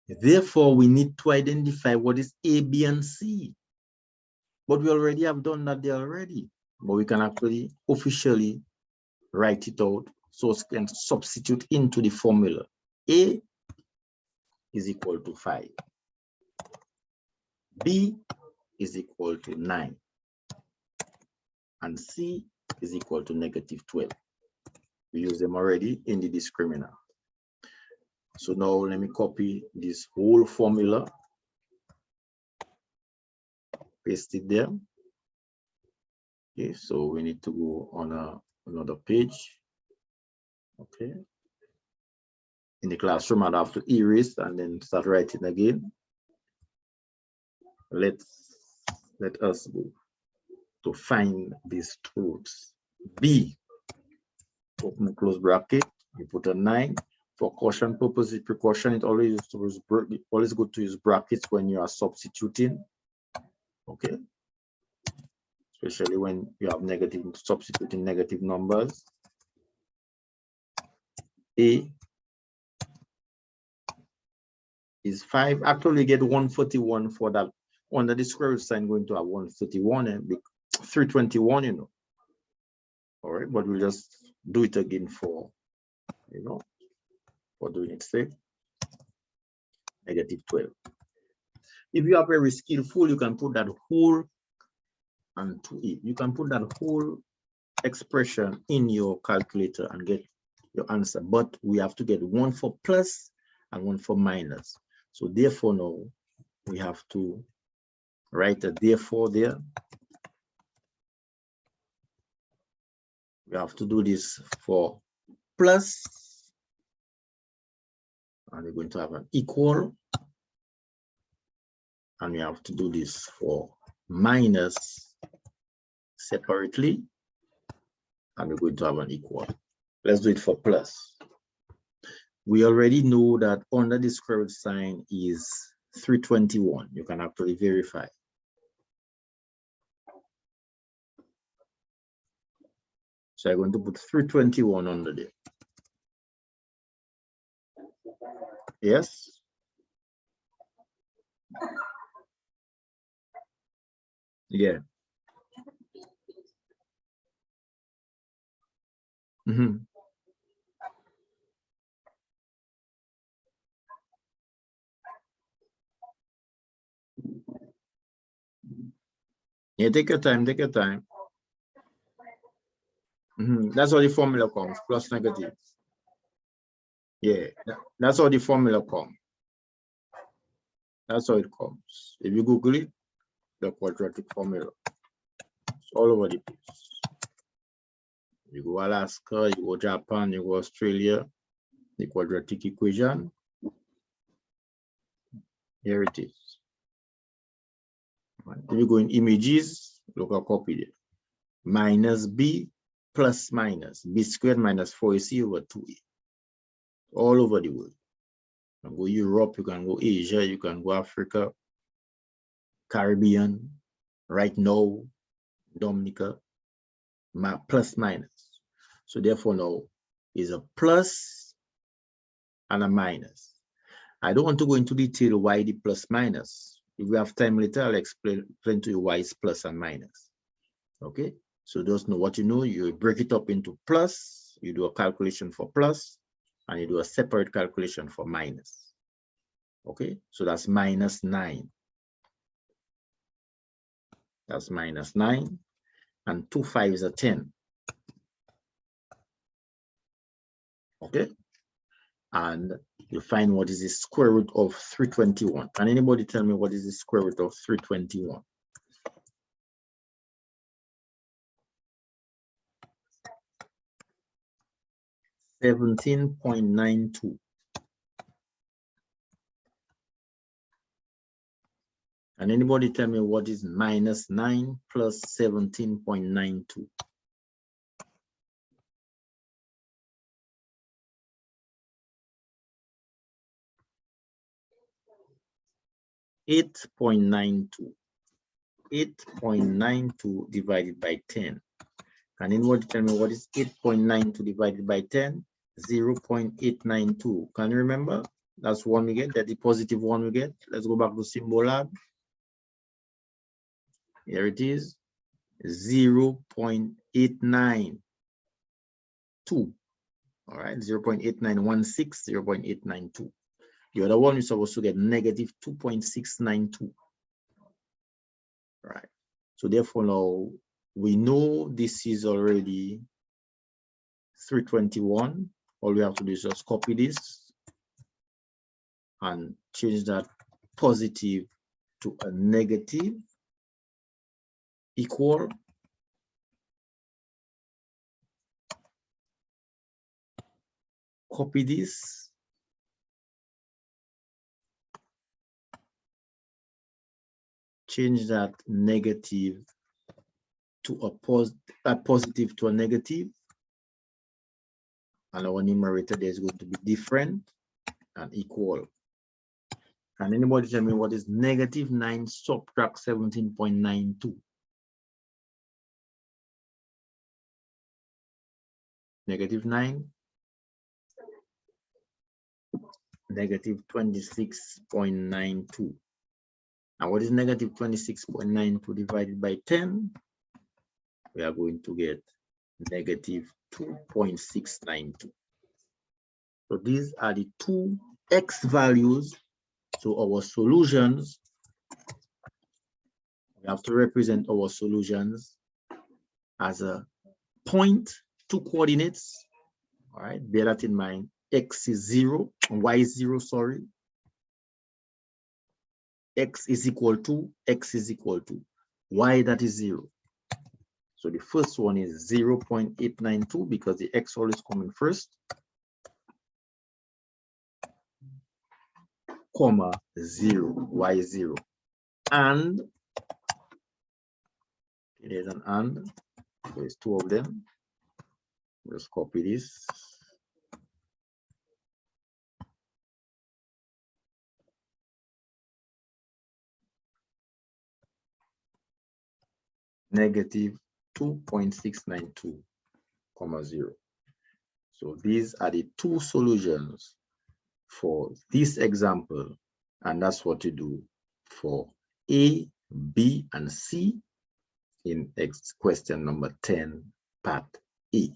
Therefore, we need to identify what is A, B, and C. But we already have done that there already. But we can actually officially write it out so we can substitute into the formula. A is equal to 5. B is equal to 9. And C is equal to -12. We use them already in the discriminant. So now let me copy this whole formula, paste it there. Okay, so we need to go on another page. Okay. In the classroom, I'd have to erase and then start writing again. Let us go to find these truths. B, open and close bracket, you put a 9. For caution purposes, precaution, it always good to use brackets when you are substituting. Okay. Especially when you have substituting negative numbers. A is 5. Actually, you get 141 for that. Under the square root sign, going to have 131 and 321, you know. All right, but we'll just do it again for, you know, for doing it safe. -12. If you are very skillful, you can put that whole onto it. You can put that whole expression in your calculator and get your answer. But we have to get one for plus and one for minus. So therefore, now we have to write a therefore there. We have to do this for plus, and we're going to have an equal, and we have to do this for minus separately, and we're going to have an equal. Let's do it for plus. We already know that under the square root sign is 321. You can actually verify. So I'm going to put 321 under there. Yes. Yeah. Yeah, take your time, take your time. That's how the formula comes, plus negative. Yeah, that's how the formula comes. That's how it comes. If you Google it, the quadratic formula. It's all over the place. You go Alaska, you go Japan, you go Australia, the quadratic equation. Here it is. If you go in images, look at copy there. Minus b plus minus. B squared minus 4ac over 2a. All over the world. You can go Europe, you can go Asia, you can go Africa, Caribbean, right now, Dominica, plus minus. So therefore now is a plus and a minus. I don't want to go into detail why the plus minus. If we have time later, I'll explain to you why it's plus and minus. Okay, so just know what you know. You break it up into plus, you do a calculation for plus, and you do a separate calculation for minus. Okay, so that's -9. That's -9, and 2 5s are 10. Okay, and you find what is the square root of 321. Can anybody tell me what is the square root of 321? $17.92. And anybody tell me what is -9 plus 17.92? $8.92 divided by 10. Can anybody tell me what is 8.92 divided by 10? 0.892. Can you remember? That's one we get. That the positive one we get. Let's go back to symbol lab. Here it is, 0.892. All right, 0.8916, 0.892. The other one is supposed to get negative 2.692. Right. So therefore now we know this is already 321. All we have to do is just copy this and change that positive to a negative equal copy this, change that negative to a positive to a negative, and our numerator there is going to be different and equal. Can anybody tell me what is negative 9 subtract 17.92? Negative 9, negative 26.92. And what is negative 26.92 divided by 10? We are going to get negative 2.692. So these are the two x values. So our solutions, we have to represent our solutions as a point, two coordinates. All right, bear that in mind. X is 0, y is 0, sorry. X is equal to, y that is 0. So the first one is 0.892 because the x always coming first, comma 0, y is 0. And there's an and, there's two of them. Just copy this. Negative 2.692, comma 0. So these are the two solutions for this example, and that's what you do for A, B, and C in question number 10, part A.